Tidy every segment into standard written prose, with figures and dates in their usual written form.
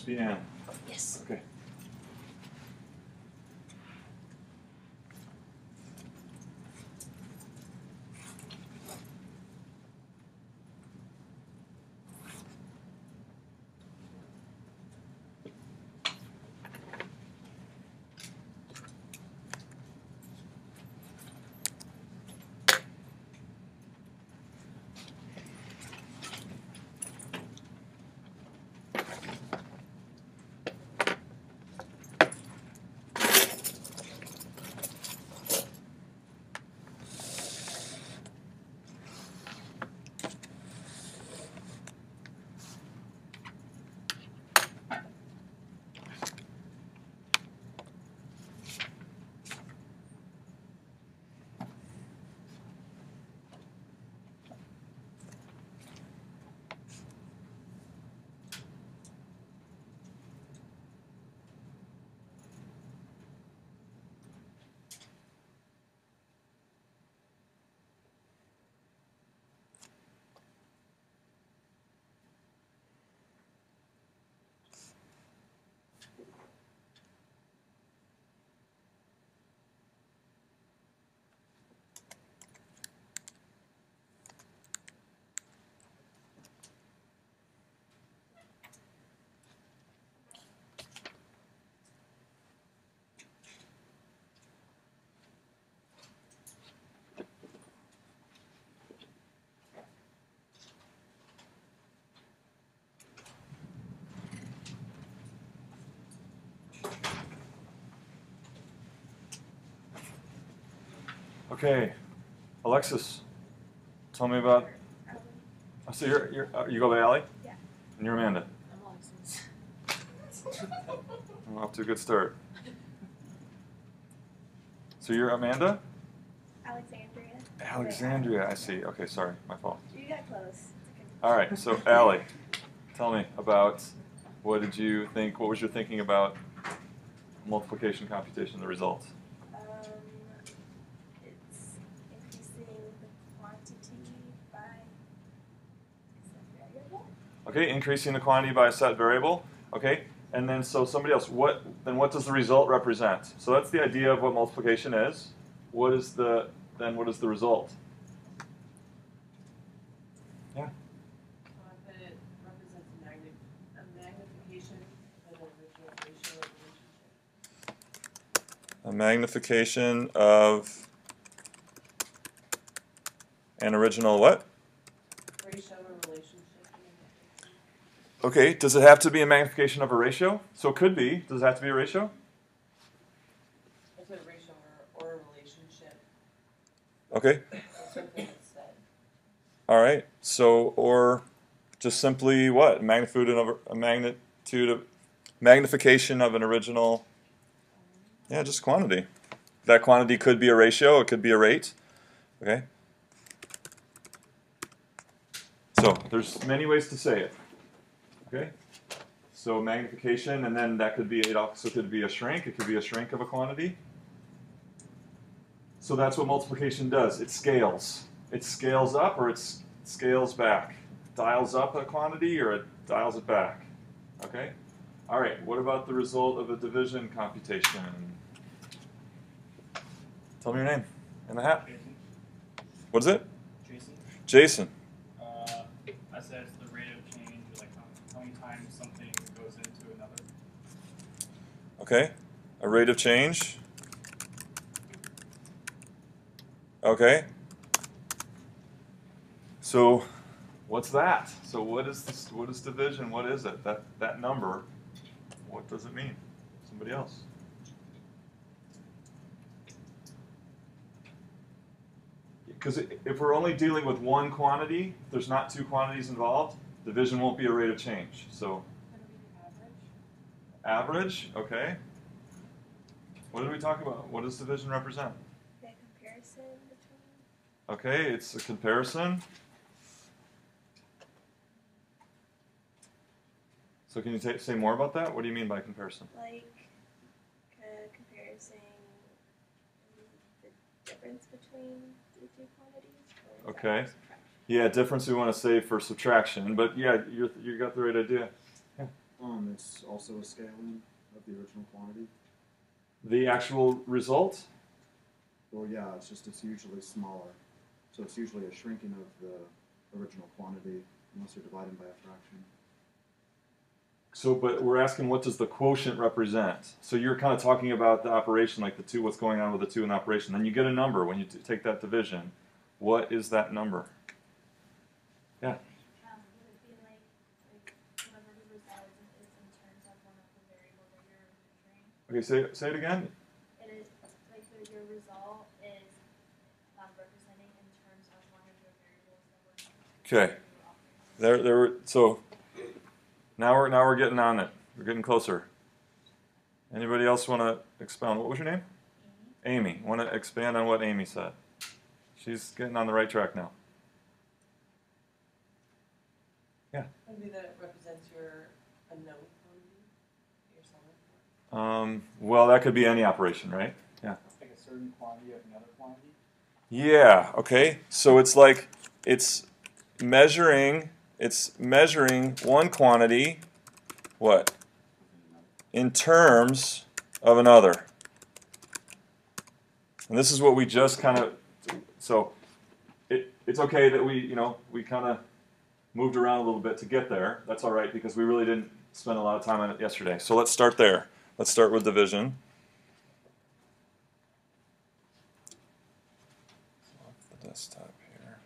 must be Anne. Yes. Okay. Okay, Alexis, tell me about. So you go by Allie? Yeah. And you're Amanda. I'm Alexis. I'm off to a good start. So you're Amanda? Alexandria. Alexandria, I see. Okay, sorry, my fault. You got close. It's okay. All right, so Allie, tell me about what did you think? What was your thinking about multiplication computation, the results? It's increasing the quantity by a variable. Okay, increasing the quantity by a set variable. Okay, and then so somebody else. What does the result represent? So that's the idea of what multiplication is. What is the result? Yeah. That it represents a magnification of an original ratio or relationship. A magnification of an original what? Ratio or relationship. Okay, does it have to be a magnification of a ratio? So it could be. Does it have to be a ratio? That's what a ratio or a relationship. Okay. That's something that's said. All right. So, or just simply what? Magnification of an original. Yeah, just quantity. That quantity could be a ratio. It could be a rate. Okay. So there's many ways to say it. Okay. So magnification, and then that could be, it also could be a shrink. It could be a shrink of a quantity. So that's what multiplication does. It scales. It scales up or it scales back. Dials up a quantity or it dials it back. Okay? All right, what about the result of a division computation? Tell me your name and the hat. Jason. What is it? Jason. Jason. I said it's the rate of change, like how many times something goes into another. Okay. A rate of change. Okay. So, what's that? So, what is this? What is division? What is it? That number. What does it mean? Somebody else. Because if we're only dealing with one quantity, if there's not two quantities involved, division won't be a rate of change. So, average. Okay. What did we talk about? What does division represent? The comparison between. Okay, it's a comparison. So can you say more about that? What do you mean by comparison? Like comparison the difference between the two quantities. Or Okay. subtraction? Yeah, difference we want to say for subtraction, but yeah, you got the right idea. Yeah. It's also a scaling of the original quantity. The actual result? Well, yeah, it's usually smaller. So it's usually a shrinking of the original quantity unless you're dividing by a fraction. So, but we're asking what does the quotient represent? So you're kind of talking about the operation, like the 2, what's going on with the 2 in the operation. Then you get a number when you take that division. What is that number? Yeah. Would it be like whatever the result is in terms of one of the variables that you're measuring? Okay, say it again. It is like your result is representing in terms of one of your variables that we're Okay. So now we're getting on it. We're getting closer. Anybody else want to expound? What was your name? Amy. Want to expand on what Amy said? She's getting on the right track now. Yeah. Maybe that represents a known quantity you're solving for. Well, that could be any operation, right? Yeah. Like a certain quantity of another quantity. Yeah. Okay. So it's like it's measuring one quantity, what? In terms of another. And this is what we just kind of, so it's okay that we kind of moved around a little bit to get there. That's all right because we really didn't spend a lot of time on it yesterday. So let's start there. Let's start with division. Off the desktop here.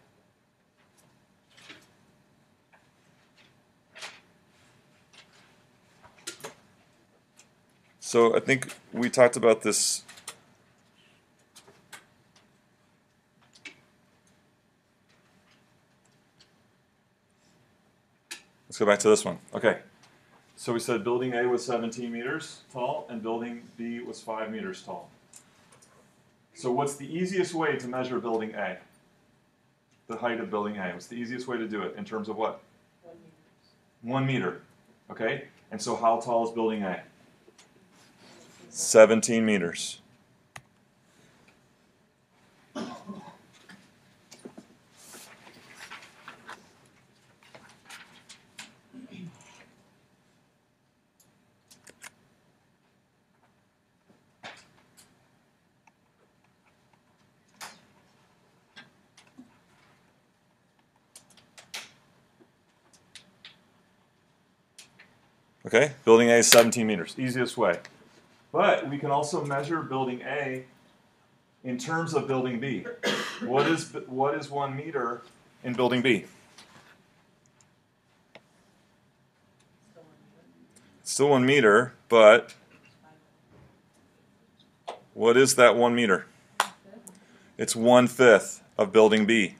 So I think we talked about this. Let's go back to this one. Okay. So we said building A was 17 meters tall and building B was 5 meters tall. So what's the easiest way to measure building A? The height of building A. What's the easiest way to do it in terms of what? 1 meter. Okay. And so how tall is building A? 17 meters. Okay, building A is 17 meters, easiest way. But we can also measure building A in terms of building B. What is 1 meter in building B? Still 1 meter, but what is that 1 meter? It's 1/5 of building B.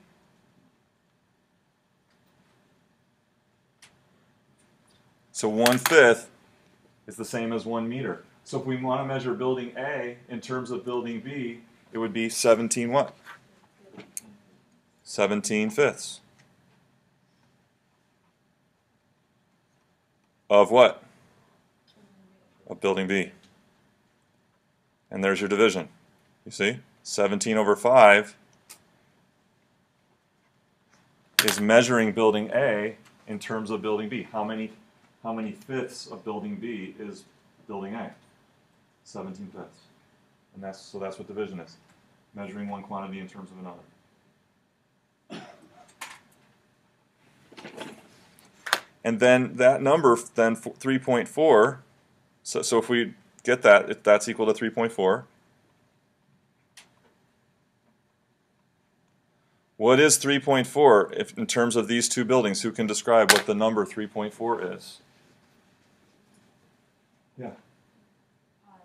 So 1/5 is the same as 1 meter. So if we want to measure building A in terms of building B, it would be 17 what? 17/5 of what? Of building B. And there's your division. You see? 17 over 5 is measuring building A in terms of building B. How many fifths of building B is building A? 17 fifths. And that's what division is. Measuring one quantity in terms of another. And then that number, then 3.4, so if we get that, if that's equal to 3.4, what is 3.4 if in terms of these two buildings? Who can describe what the number 3.4 is? Yeah. How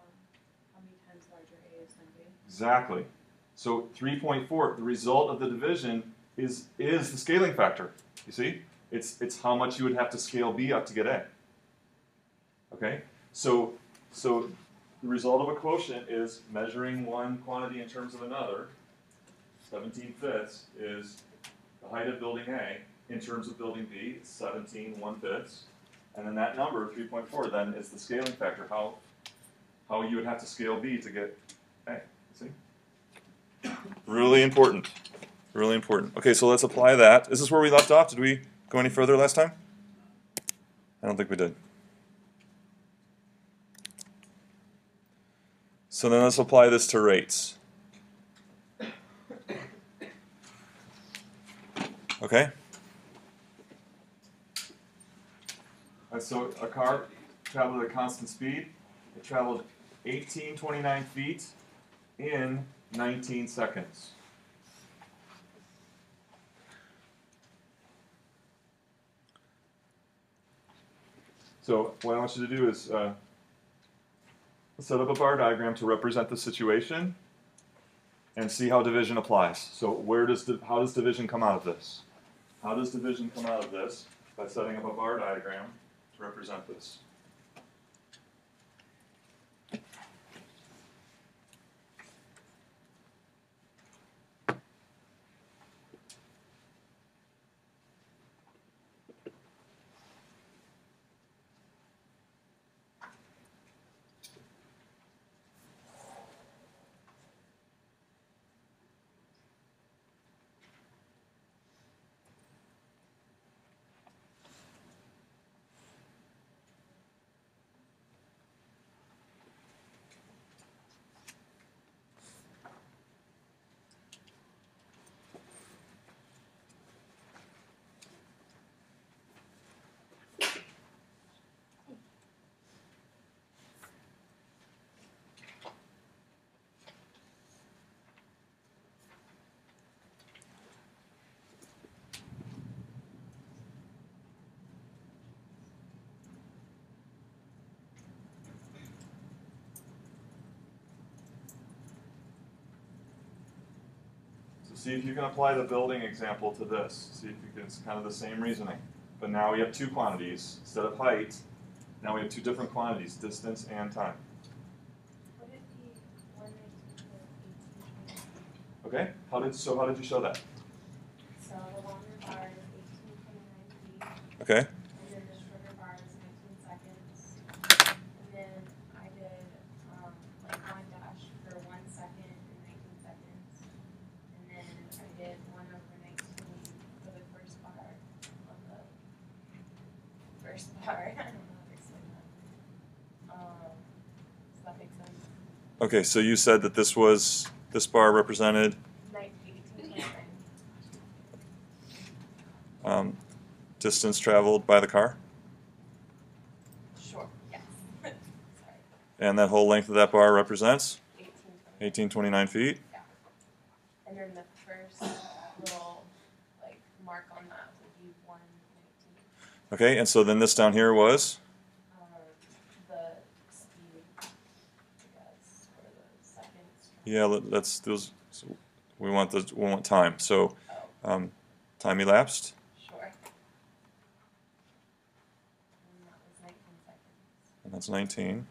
many times larger A is than B? Exactly. So 3.4, the result of the division is the scaling factor. You see? It's how much you would have to scale B up to get A. Okay? So the result of a quotient is measuring one quantity in terms of another. 17 fifths is the height of building A. In terms of building B, it's 17 1/5. And then that number, 3.4, then is the scaling factor, how you would have to scale B to get A. See? Really important. Really important. Okay, so let's apply that. Is this where we left off? Did we go any further last time? I don't think we did. So then let's apply this to rates. Okay? So a car traveled at a constant speed. It traveled 1829 feet in 19 seconds. So what I want you to do is set up a bar diagram to represent the situation and see how division applies. So how does division come out of this? How does division come out of this? By setting up a bar diagram to represent this. See if you can apply the building example to this. See if you can, it's kind of the same reasoning. But now we have two quantities. Instead of height, now we have two different quantities, distance and time. Would it be 119 to 1829? Okay? How did you show that? So the longer bar is 1829 feet, Okay. and then the shorter bar is 19 seconds. And then I did like one dash for 1 second and 19 seconds. And then I did 1 over 19 for the first bar on the first bar. I don't know how to explain that. Does that make sense? Okay, so you said that this bar represented 1829. distance traveled by the car, Sure, yes. Sorry. and that whole length of that bar represents 1829. 1829 feet. Yeah. And then the first little like mark on that would be 119. Okay, and so then this down here was? The speed, I guess, or the seconds. Yeah, that's those. So we want time. So Oh, time elapsed. sure. And that was 19 seconds. And that's 19.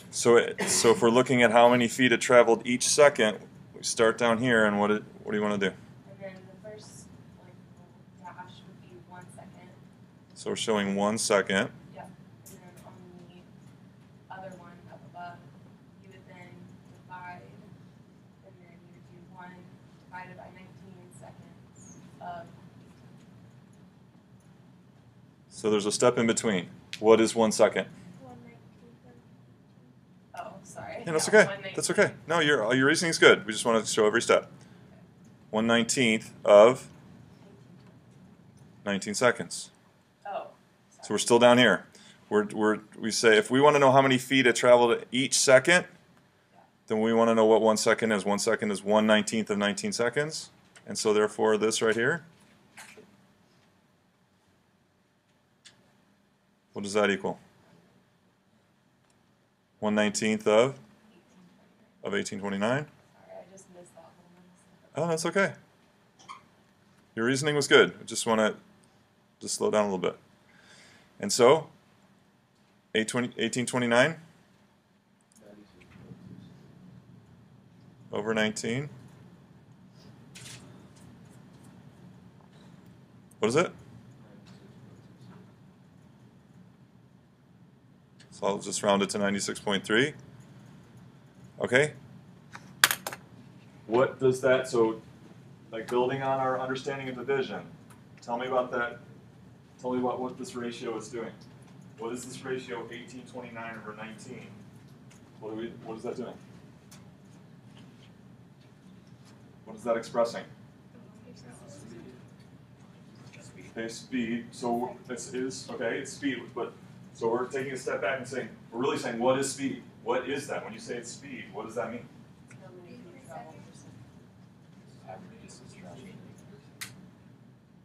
So if we're looking at how many feet it traveled each second, we start down here, and what do you want to do? And then the first like little dash would be 1 second. So we're showing 1 second. Yep. And then on the other one up above, you would then divide, and then you would do 1 divided by 19 seconds of 18. So there's a step in between. What is 1 second? 119. Oh, sorry. Yeah, that's Yeah, okay. 119. That's okay. No, your reasoning is good. We just want to show every step. 1/19th of 19 seconds. Oh, sorry. So we're still down here. We say if we want to know how many feet it traveled each second, then we want to know what 1 second is. 1 second is 1/19th of 19 seconds. And so therefore this right here, what does that equal? 1/19th of 1829. Sorry, I just missed that one. Oh, that's okay. Your reasoning was good. I just want to just slow down a little bit. And so, 1829 over 19. What is it? So I'll just round it to 96.3. Okay. What does that, so like building on our understanding of division, tell me about that. Tell me about what this ratio is doing. What is this ratio 1829 over 19? What is that doing? What is that expressing? Okay, speed. So this is, okay, it's speed, but so we're taking a step back and saying, we're really saying, what is speed? What is that? When you say it's speed, what does that mean? How many feet travel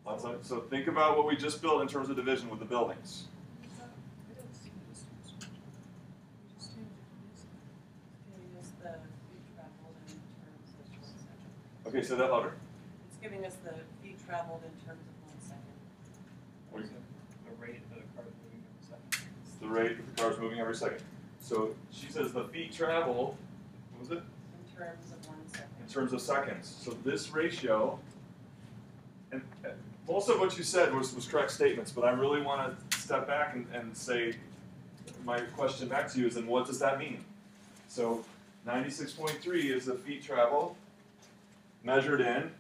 per second? So think about what we just built in terms of division with the buildings. Giving us the feet traveled in terms of 1 second. Okay, say that louder. It's giving us the feet traveled in terms of 1 second. What is it? The rate that a car is moving every second. It's the rate that the car is moving every second. So she says the feet travel, what was it? In terms of 1 second. In terms of seconds. So this ratio, and most of what you said was correct statements, but I really want to step back and say, my question back to you is, then what does that mean? So 96.3 is the feet travel measured in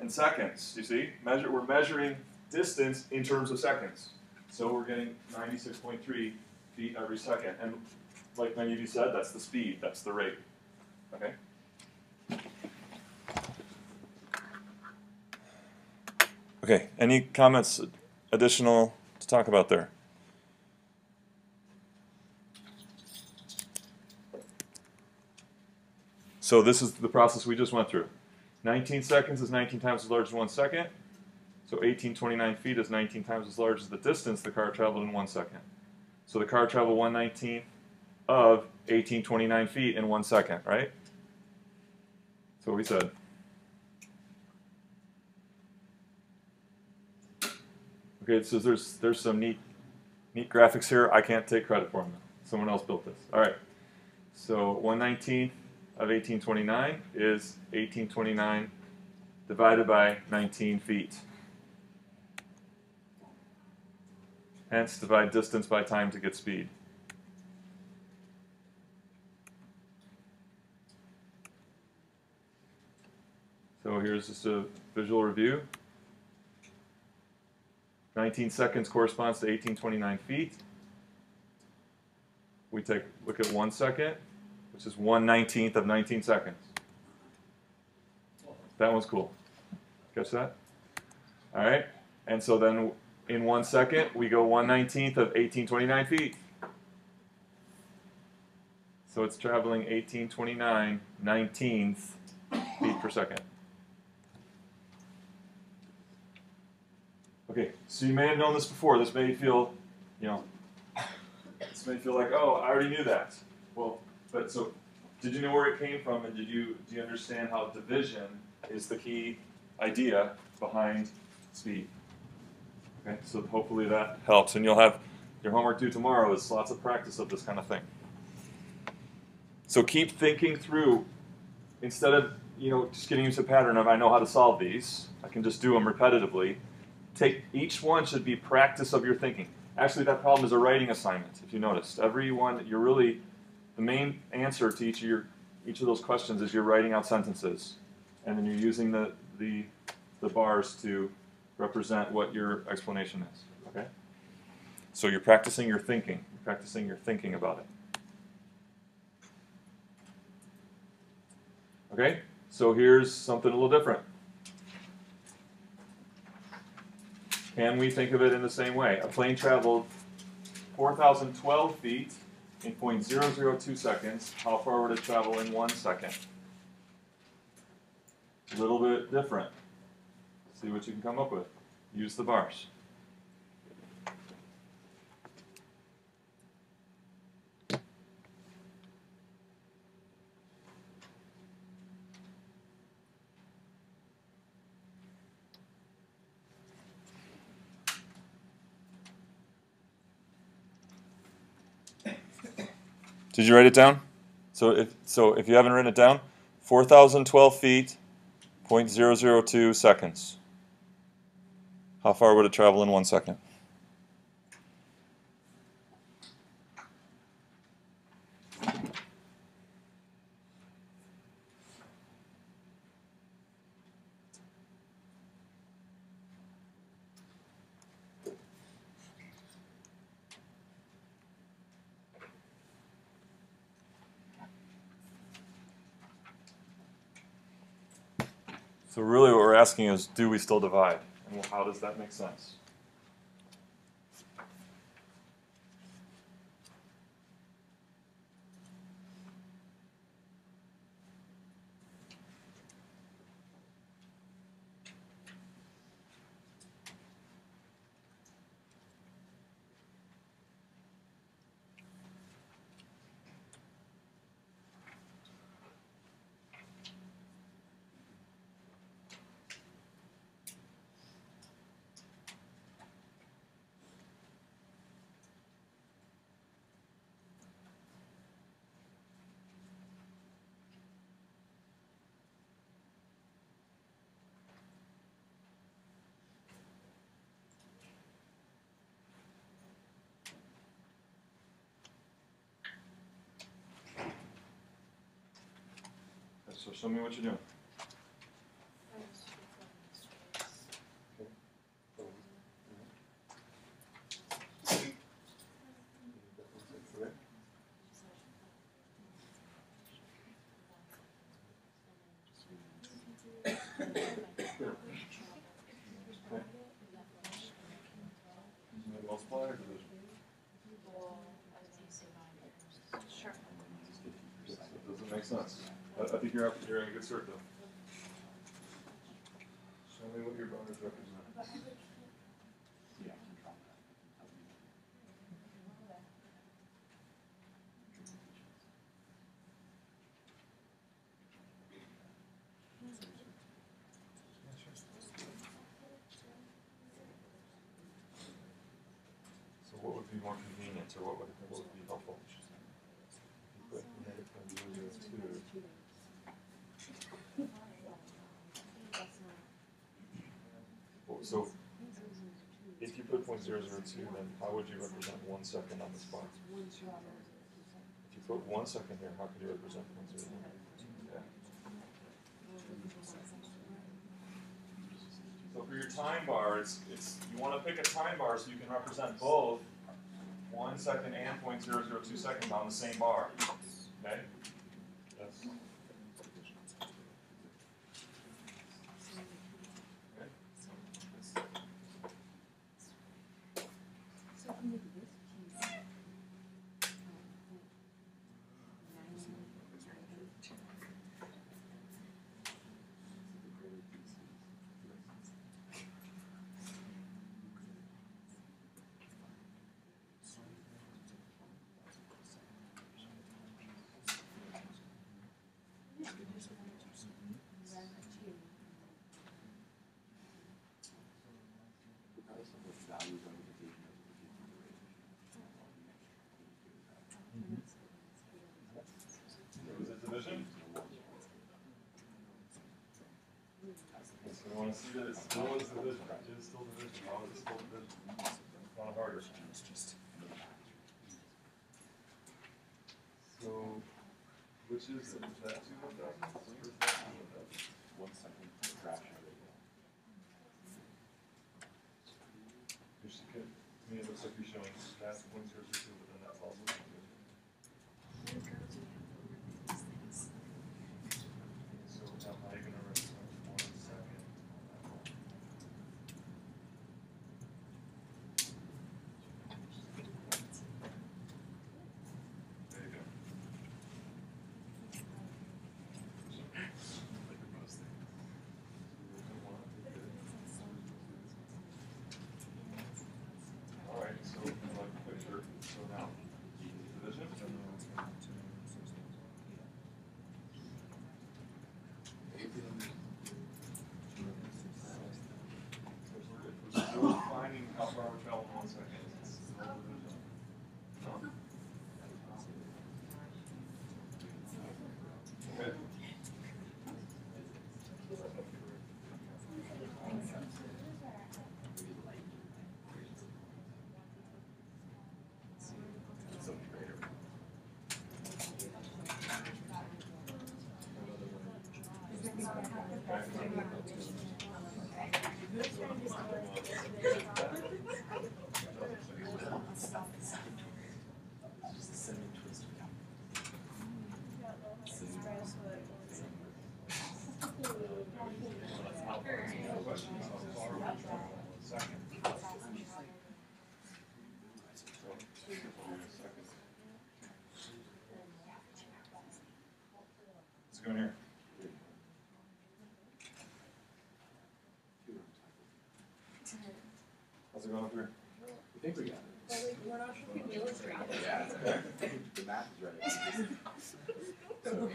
seconds, you see? We're measuring distance in terms of seconds. So we're getting 96.3 feet every second. And like many of you said, that's the speed, that's the rate. Okay? Okay, any comments additional to talk about there? So this is the process we just went through. 19 seconds is 19 times as large as 1 second. So 1829 feet is 19 times as large as the distance the car traveled in 1 second. So the car traveled 1/19 of 1829 feet in 1 second, right? That's what we said. Okay, so there's some neat graphics here. I can't take credit for them. Someone else built this. All right. So 1/19 of 1829 is 1829 divided by 19 feet. Hence, divide distance by time to get speed. So here's just a visual review. 19 seconds corresponds to 1829 feet. We look at 1 second, which is 1/19 of 19 seconds. That one's cool. Catch that? All right. And so then in 1 second, we go 1/19 of 1829 feet. So it's traveling 1829 19th feet per second. Okay, so you may have known this before. This may feel, this may feel like, oh, I already knew that. Well, but so, did you know where it came from, and do you understand how division is the key idea behind speed? Okay, so hopefully that helps, and you'll have your homework due tomorrow is lots of practice of this kind of thing. So keep thinking through, instead of just getting into a pattern of I know how to solve these, I can just do them repetitively. Each one should be practice of your thinking. Actually, that problem is a writing assignment, if you noticed. Every one, the main answer to each of those questions is you're writing out sentences. And then you're using the bars to represent what your explanation is. Okay? So you're practicing your thinking. You're practicing your thinking about it. Okay? So here's something a little different. Can we think of it in the same way? A plane traveled 4,012 feet in 0.002 seconds. How far would it travel in 1 second? A little bit different. See what you can come up with. Use the bars. Did you write it down? So if you haven't written it down, 4,012 feet, 0.002 seconds. How far would it travel in 1 second? So really what we're asking is, do we still divide? And well, how does that make sense? So show me what you're doing. Multiply or division? Sure. That doesn't make sense. I think you're in a good circle. Show me what your bars represent. So what would be more convenient, or what would be helpful? You put -0.002. So if you put 0.002, then how would you represent 1 second on this bar? If you put 1 second here, how could you represent 0.002? Yeah. So for your time bar, it's you want to pick a time bar so you can represent both 1 second and 0.002 seconds on the same bar. Okay? That's Was it division? So we want to see that it still is division. It is still division. How is it still division? It's not harder. So, which is it? Is that 2 1,000? Or is that 2 1,000? 1 second fraction. To me, it looks like you're showing that's 0.002, but then that's also 0.002. So now how are you going to represent 1 second? There you go. All right, so like picture. it going here? How's it going up here? I think we got it. But like, we're not sure if we illustrate it. Yeah, the math is right. So,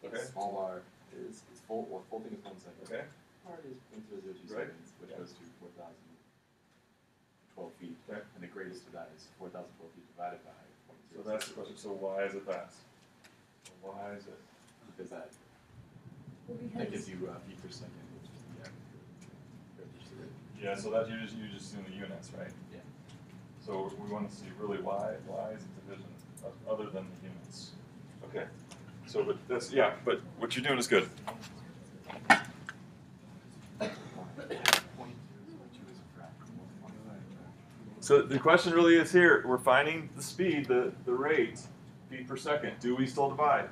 Okay. small bar is, it's full, well, full thing is 1 second. Okay. Part is 0.002 Right. seconds, which goes to 4,012 feet. Okay. And the greatest of that is 4,012 feet divided by 0.0. So that's the question. So why is it fast? Why is it? Because that Well, gives because you feet per second, which is the average. Yeah, so that you're just doing the units, right? Yeah. So we want to see really why is it division other than the units? Okay. So but that's but what you're doing is good. 0.02 is a fraction. So the question really is here, we're finding the speed, the rate, feet per second. Do we still divide?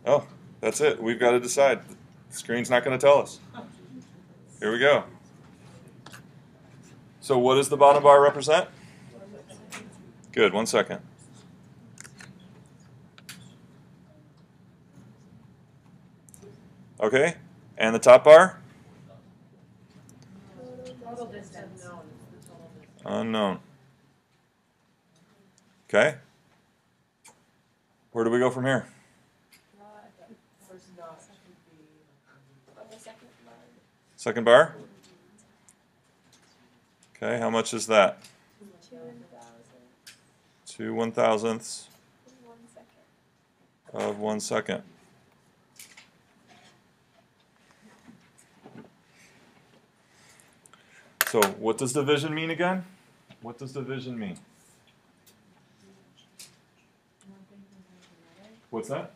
Oh, that's it. We've got to decide. The screen's not going to tell us. Here we go. So what does the bottom bar represent? Good, 1 second. Okay, and the top bar? Total distance. Unknown is the total distance. Unknown. Okay. Where do we go from here? First not should be. on the second bar, Second bar? Okay, how much is that? 2 2 1,000ths in 1 second. of 1 second. So what does division mean again? What does division mean? What's that?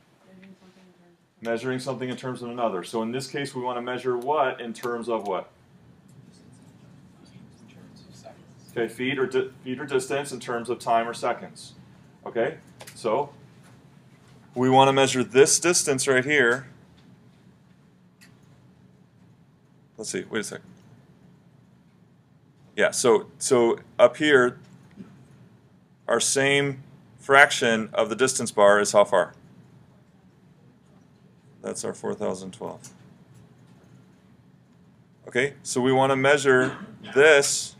Measuring something in terms of another. So in this case, we want to measure what in terms of what? In terms of seconds. Okay, feet or distance in terms of time or seconds. Okay, so we want to measure this distance right here. Let's see, wait a second. Yeah, so up here, our same fraction of the distance bar is how far? That's our 4,012. Okay, so we want to measure this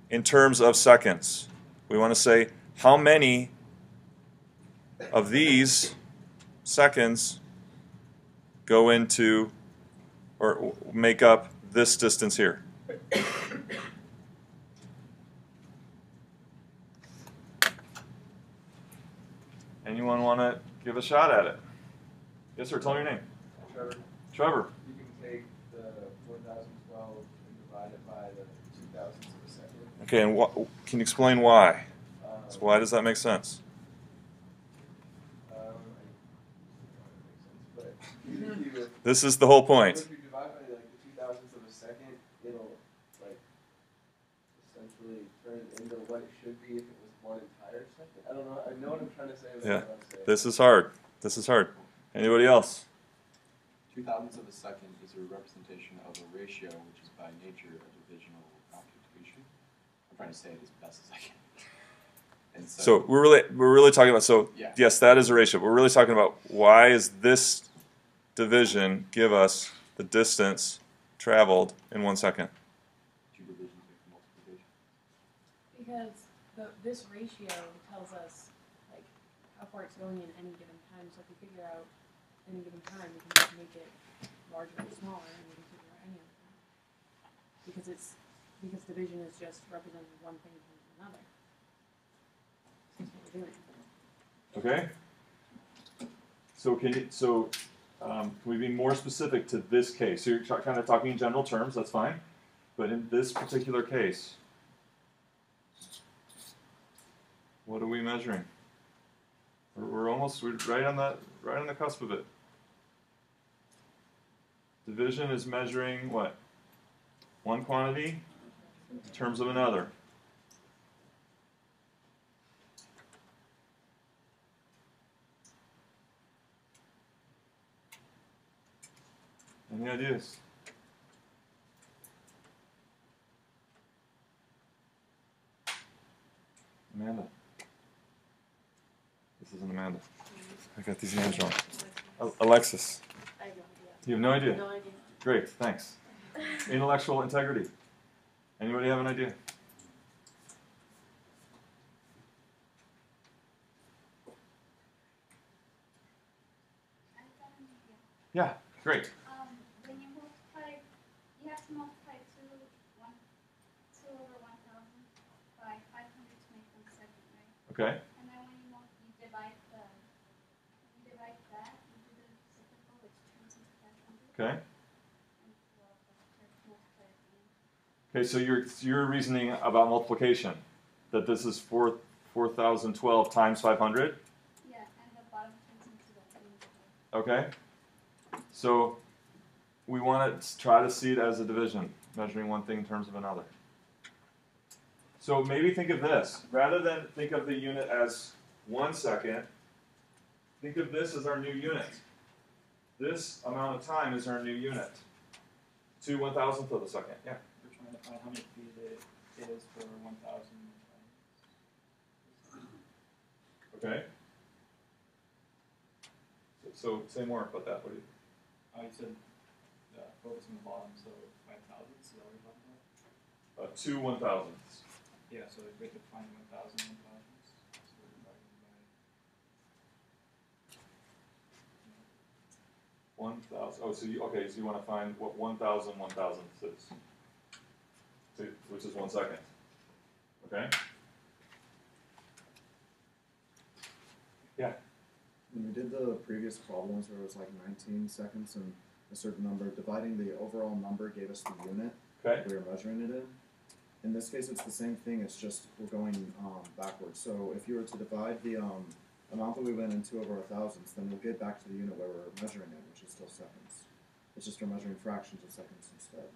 in terms of seconds. We want to say how many of these seconds go into or make up this distance here. Anyone want to give a shot at it? Yes, sir. Tell me your name. Trevor, Trevor. you can take the 4,012 and divide it by the 2,000ths of a second. Okay, and can you explain why? So Um, why does that make sense? I don't know if it makes sense, but This is the whole point. if you divide by like the 2,000ths of a second, it'll like essentially turn it into what it should be if it was 1 entire second. I don't know. I know what I'm trying to say. But I Yeah. don't know what I'm saying. This is hard. This is hard. Anybody else? 2,000ths of a second is a representation of a ratio, which is by nature a divisional computation. I'm trying to say it as best as I can. And So we're really talking about, so Yeah. yes, that is a ratio, but we're really talking about why is this division give us the distance traveled in 1 second? 2 divisions make multiplication. Because this ratio tells us like how far it's going in any given time. So if we figure out any given time, we can just make it larger or smaller, and we can figure out any other time. Because division is just representing one thing times another. That's what we're doing. Okay. So can we be more specific to this case? So you're kind of talking in general terms. That's fine. But in this particular case, what are we measuring? We're right on the cusp of it. Division is measuring what? One quantity in terms of another. Any ideas? Amanda? isn't Amanda. I got these names wrong. Alexis. I have no idea. You have no idea? No idea. Great, thanks. Intellectual integrity. Anybody have an idea? Yeah, great. When you multiply, you have to multiply 2 over 1,000 by 500 to make 1 second, right? Okay. And then when you divide that, you do the reciprocal, which turns into 500. Okay. And well, that's multiply at the end. Okay, so you're reasoning about multiplication, that this is 4,012 times 500. Yeah, and the bottom turns into the end. Okay. So we want to try to see it as a division, measuring one thing in terms of another. So maybe think of this. Rather than think of the unit as 1 second, think of this as our new unit. This amount of time is our new unit. 2 1,000th of a second. Yeah. We're trying to find how many feet it is for 1,000. Okay. So say more about that. What do you? You said focus on the bottom, so 5,000. Is that what you're talking about? 2 1,000ths. Yeah, so we have to find 1,000 1,000ths. So we're dividing by 1,000. Oh, so so you want to find what 1,000 1,000ths is, so, which is 1 second. Okay. Yeah. When we did the previous problems where it was like 19 seconds and a certain number, dividing the overall number gave us the unit Okay. we were measuring it in. In this case, it's the same thing, it's just we're going backwards. So if you were to divide the amount that we went in 2 over 1,000ths, then we'll get back to the unit where we're measuring it, which is still seconds. It's just we're measuring fractions of seconds instead.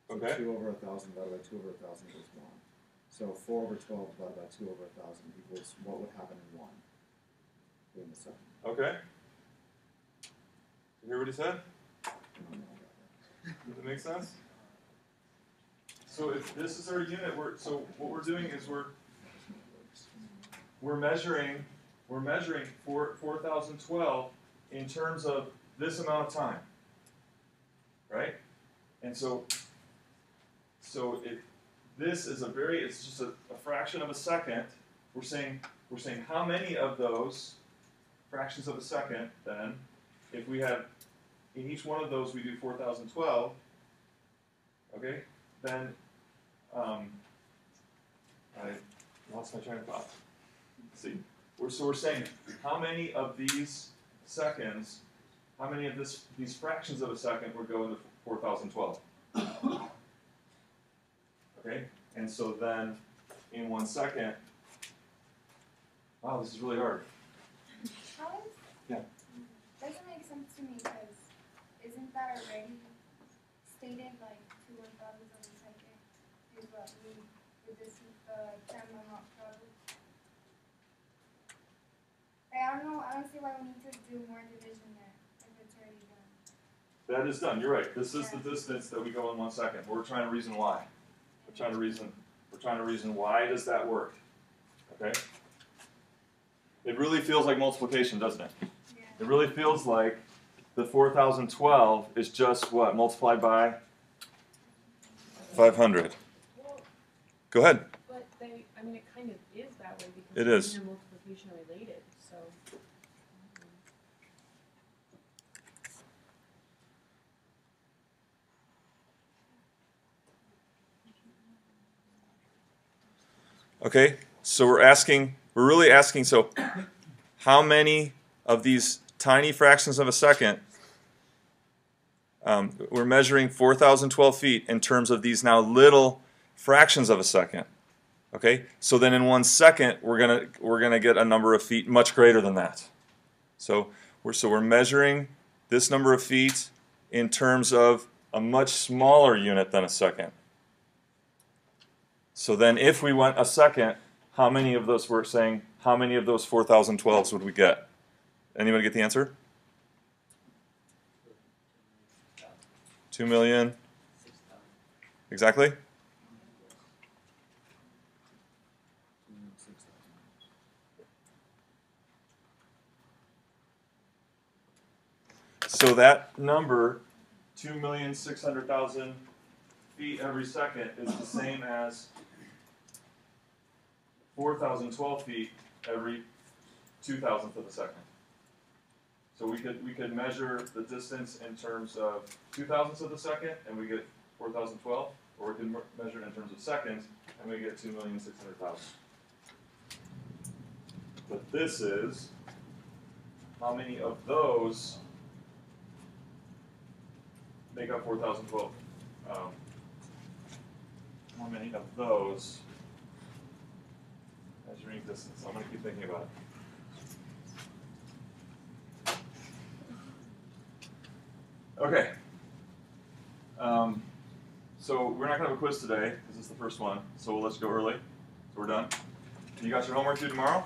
So Okay. 2 over 1,000 divided by 2 over 1,000 equals 1. So 4 over 12 divided by 2 over 1,000 equals what would happen in 1. In the second. Okay. You hear what he said? I don't know about that. Does it make sense? So if this is our unit, so what we're doing is we're measuring 4,012 in terms of this amount of time, right? And so this is it's just a fraction of a second. We're saying how many of those fractions of a second, then, if we have, in each one of those we do 4,012, okay, then, I lost my train of thought. Let's see, we're saying how many of these seconds, how many of these fractions of a second would go into 4,012? Okay, and so then, in 1 second, wow, this is really hard. How is? Yeah. Doesn't make sense to me because isn't that already stated like 2 1,000ths of a second is what we with this time amount travel. I don't know. I don't see why we need to do more division there if it's already done. That is done. You're right. This is the distance that we go in 1 second. We're trying to reason why. We're trying to reason why does that work. Okay. It really feels like multiplication, doesn't it? Yeah. It really feels like the 4,012 is just what? Multiplied by 500. Well, Go ahead. but it kind of is that way because It is. they're multiplication related. So. Okay, so we're really asking, so how many of these tiny fractions of a second, we're measuring 4,012 feet in terms of these now little fractions of a second. Okay, so then in 1 second, we're gonna get a number of feet much greater than that. So we're measuring this number of feet in terms of a much smaller unit than a second. So then if we went a second, how many of those 4,012s would we get? Anybody get the answer? 2 million? Exactly? So that number, 2,600,000 feet every second, is the same as 4,012 feet every 2,000th of a second. So we could measure the distance in terms of 2,000ths of a second, and we get 4,012, or we can measure it in terms of seconds, and we get 2,600,000. But this is how many of those make up 4,012. How many of those measuring distance? I'm going to keep thinking about it. Okay. So we're not going to have a quiz today because it's the first one. So let's go early. So we're done. You got your homework due tomorrow?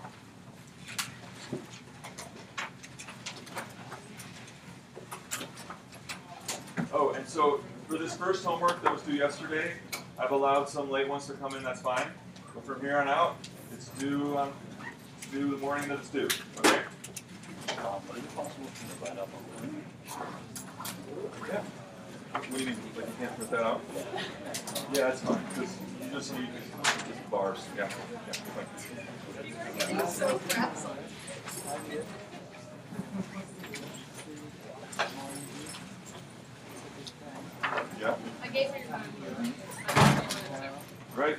Oh, and so for this first homework that was due yesterday, I've allowed some late ones to come in, that's fine. But from here on out, it's due the morning that it's due, okay? Is it possible to divide up on Yeah. What do you mean? Like you can't print that out? Yeah, that's fine. You just need just bars. Yeah. Fine. So crap. Yeah. I gave her your phone. Right.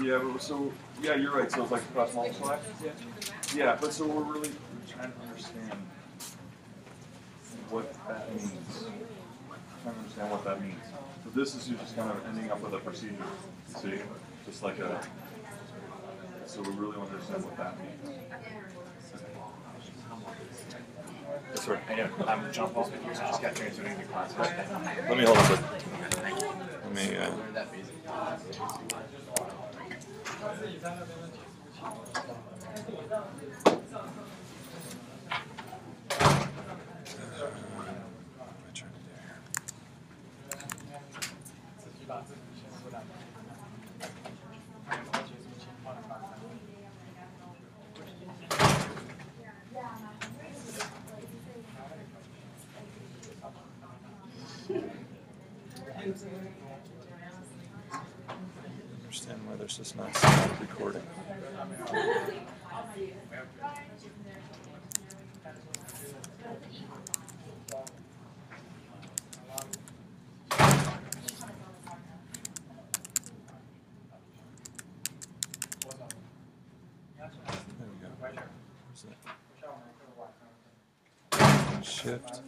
Yeah, but so yeah, you're right. So it's like cross multiply. Yeah, but so we're trying to understand what that means. Trying to understand what that means. So this is you just kind of ending up with a procedure. See, just like a. So we really want to understand what that means. That's right. I know. I'm John Paul's with you, so I just got transferred into classes. Let me hold on. Let me. Learned that basic. Understand why there's just not sound recording. There we go. Where's that? Shift.